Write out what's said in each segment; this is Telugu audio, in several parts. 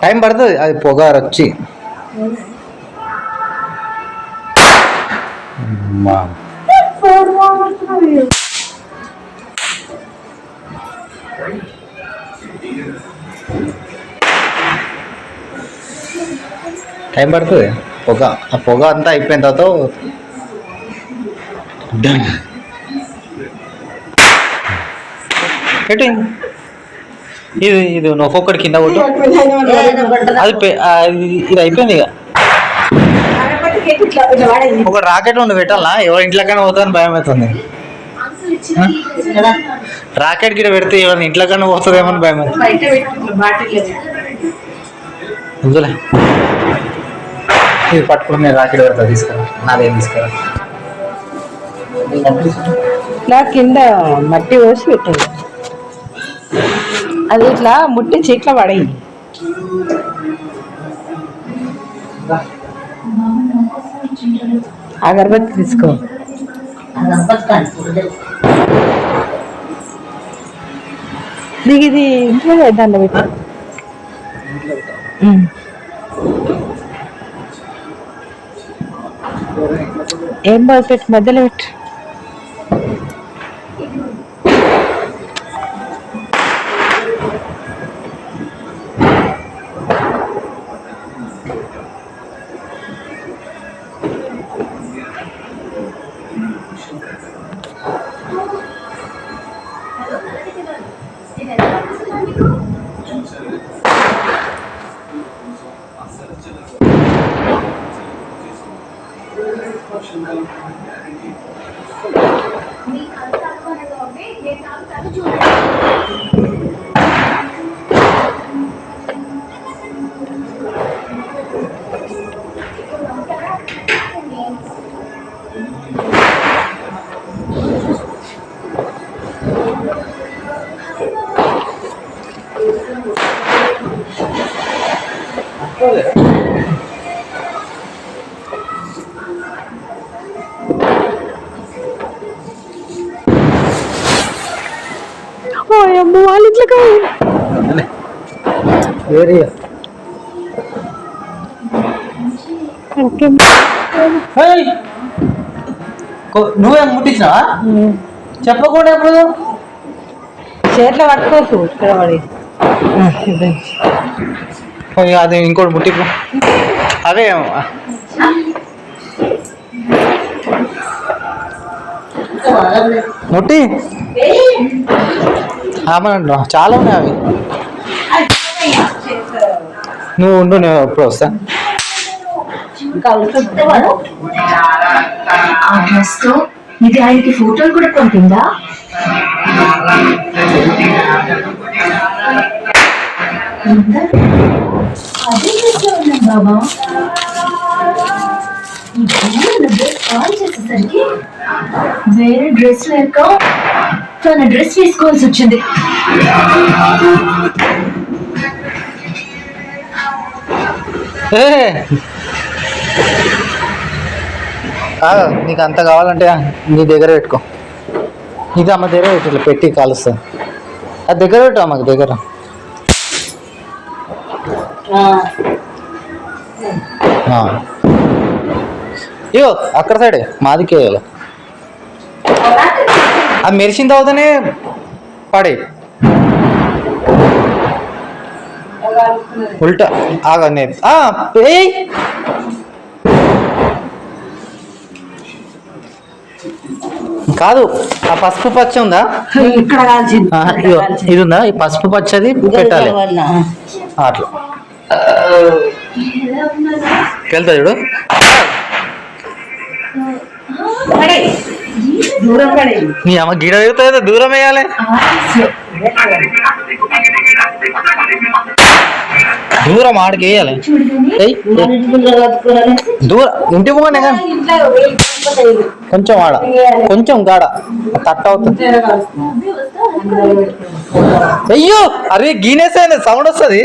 టైం పడుతుంది అది పొగారు వచ్చి. టైం పడుతుంది పొగ. ఆ పొగ అంతా అయిపోయిన తర్వాత పెట్టు. ఇది ఇది ఒక్కొక్కటి కింద కొట్టు. అది ఇది అయిపోయింది ఇక. ఒక రాకెట్ ఉండి పెట్టాలా? ఎవరి ఇంట్లోకైనా పోతుందని భయం అవుతుంది. రాకెట్ గిడ పెడితే ఎవరిని ఇంట్లోకైనా పోతుందేమో అని భయం అవుతుంది. ఇది పట్టుకుని నేను రాకెట్ పెడతా. తీసుకురా, నాదేం తీసుకురా. ఇట్లా కింద మట్టి పోసి పెట్టండి. అది ఇట్లా ముట్టి చీట్ల పడేయి. అగరబత్తి తీసుకో. నీకు ఇది ఇంట్లో దాంట్లో పెట్టు. ఏం బాగా పెట్టు, మధ్యలో పెట్టు. వాళ్ళ ఇంట్లో నువ్వేం ముట్టించినావా? చెప్పకుండా ఎప్పుడు చేతిలో పట్టుకోకు. ఇక్కడ పడి అది ఇంకోటి ముట్టిపో. అదే ముట్టి చాలా ఉన్నాయి అవి. నువ్వు ఉండు, నేను ఎప్పుడు వస్తా. ఇది ఆయనకి ఫోటోలు కూడా పంపిందా? అదే ఉన్నాం బాబా. కాల్ చేసేసరికి వేరే డ్రెస్ లేక తన డ్రెస్ వేసుకోవాల్సి వచ్చింది. నీకు అంత కావాలంటే నీ దగ్గర పెట్టుకో. ఇది అమ్మ దగ్గర ఇట్లా పెట్టి కాలుస్తా. అది దగ్గర పెట్టు అమ్మకి దగ్గర. ఇయో అక్కడ సైడే మాదికి వేయాలి. అది మెరిసిన తర్వాతనే పడే ఉల్టా. ఆగా నేను కాదు, ఆ పసుపు పచ్చ ఉందా? ఇది ఉందా? ఈ పసుపు పచ్చది పెట్టాలి అట్లా. వెళ్తా చూడు. నీ అమ్మ గిడ వెళ్తా దూరం వేయాలి. దూరం ఆడికి వేయాలి. దూరం ఇంటి పోగానే కానీ కొంచెం ఆడ కొంచెం గాడ తట్ట అవుతుంది. అయ్యో అరే గీనేసే సౌండ్ వస్తుంది.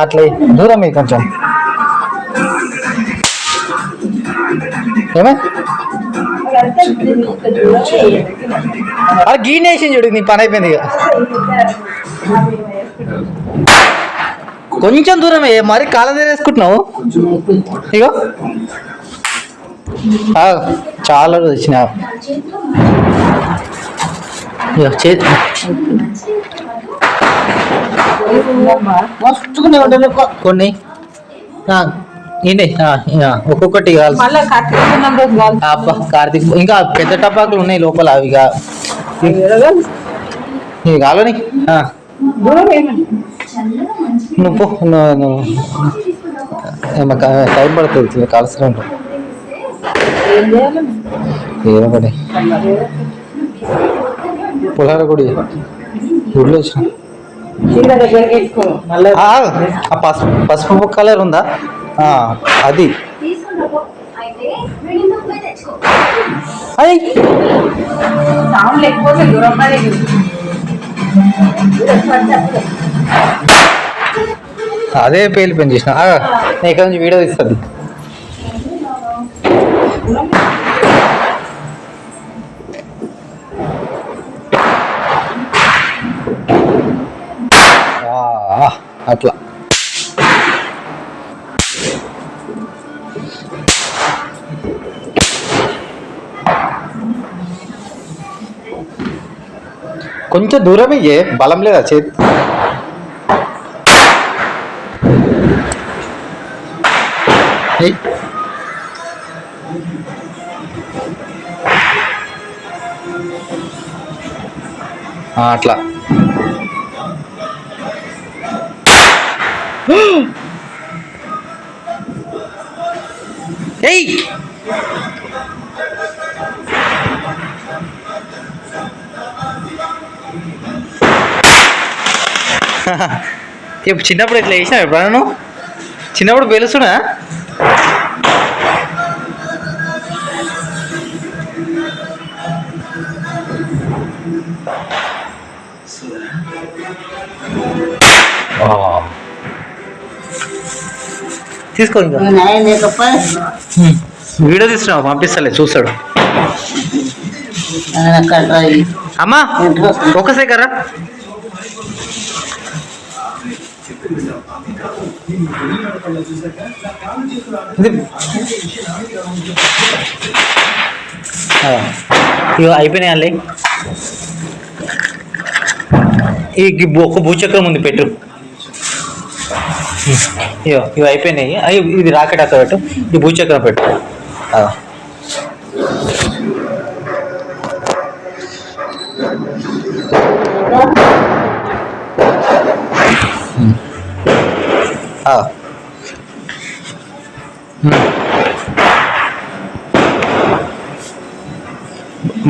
అట్లా దూరం కొంచెం. ఏమే గీనేసి చూడు, నీ పని అయిపోయింది ఇక. కొంచెం దూరమే, మరి కాళ్ళ దగ్గర వేసుకుంటున్నావు. ఇగో చాలా రోజు వచ్చిన కొన్ని ఒక్కొక్కటి కార్తీక్ ఇంకా పెద్ద టపాకులు ఉన్నాయి లోపల, అవి కాలని నువ్వు టైం పడుతుంది కాల్సిన ఏమని పులాల గుడి గుడిలో వచ్చిన పసుపు కలర్ ఉందా అది అదే పేలి పని చేసిన ఇక్కడ నుంచి వీడియో తీస్తుంది. అట్లా కొంచెం దూరం ఇయ్యే, బలం లేదా చేతి. అట్లా ఏయ్ చిన్నప్పుడు ఇట్లా వేసినా ఎప్పుడన్నా నువ్వు? చిన్నప్పుడు పెలుసునా? తీసుకో, ఇంకా వీడియో తీస్తున్నావు, పంపిస్తలే చూస్తాడు. అమ్మా ఒకసారి కరా. ఇవి అయిపోయినాయి. ఈ ఒక భూచక్రం ఉంది, పెట్టు. ఇవి అయిపోయినాయి. ఇది రాకెట్ అక్కడ పెట్టు, ఈ భూచక్రం పెట్టు.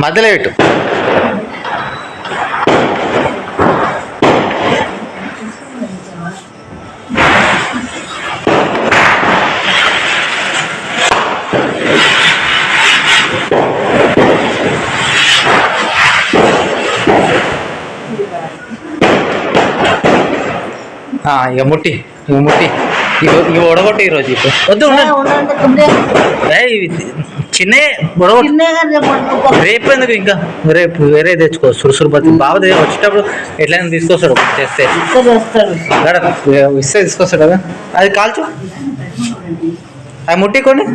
మధ్యలో పెట్టు. ఇక ముట్టి ఇవి ఒడగొట్టి ఈరోజు. వద్దు చిన్న రేపు ఎందుకు, ఇంకా రేపు వేరే తెచ్చుకో. సురుసురుపతి బాబు వచ్చేటప్పుడు ఎట్లయినా తీసుకొస్తాడు, చేస్తే ఇస్తే తీసుకొస్తాడు కదా. అది కాల్చు, అది ముట్టి కొన్ని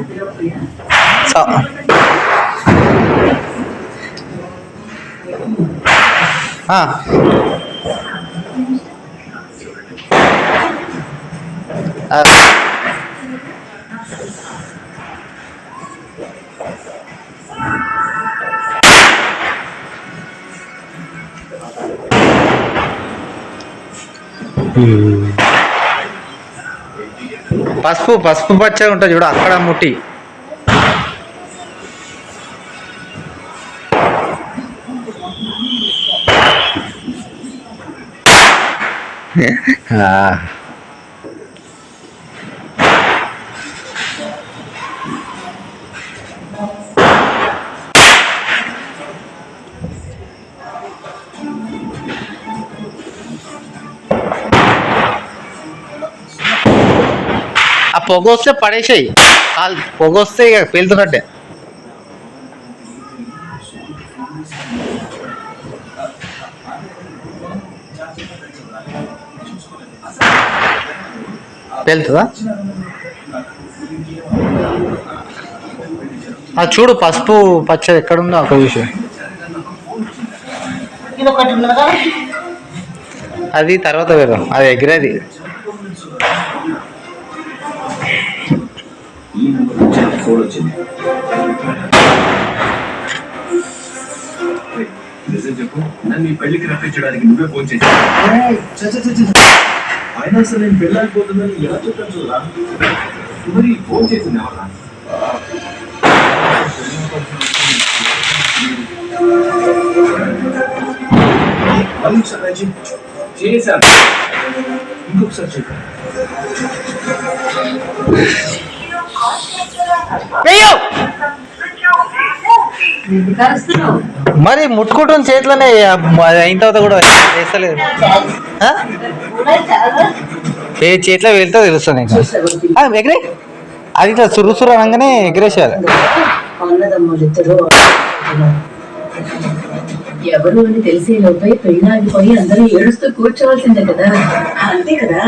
పసుపు పచ్చగా ఉంటుంది చూడు, అక్కడ ముట్టి. పొగ వస్తే పడేసాయి, పొగ వస్తే ఇక పేలుతున్నట్టే. వెళ్తుందా? అది చూడు పసుపు పచ్చడి ఎక్కడుందో ఒక విషయం. అది తర్వాత వేద్దాం, అది ఎగిరేది. నిజం చెప్పు, నన్ను ఈ పెళ్లికి రప్పించడానికి నువ్వే ఫోన్ చేసి ఆయన అసలు నేను పెళ్ళాలిపోతుందని ఎలా చెప్పాను చూడరా? మరి ఫోన్ చేసింది ఎవరా? చేశాను, ఇంకొకసారి చెప్పాను. మరి ముట్టుకుంటుంది చేతిలోనే, అయిన తర్వాత కూడా వేస్తలేదు. ఏ చేతిలో వెళ్తే తెలుస్తుంది ఇంకా ఎగిరే. అది ఇట్లా సురు అనగానే ఎగిరేసేయాలి. ఎవరు అని తెలిసే లోపే పెళ్ళి ఆగిపోయి అందరూ ఏడుస్తూ కూర్చోవలసిందే కదా. అంతే కదా.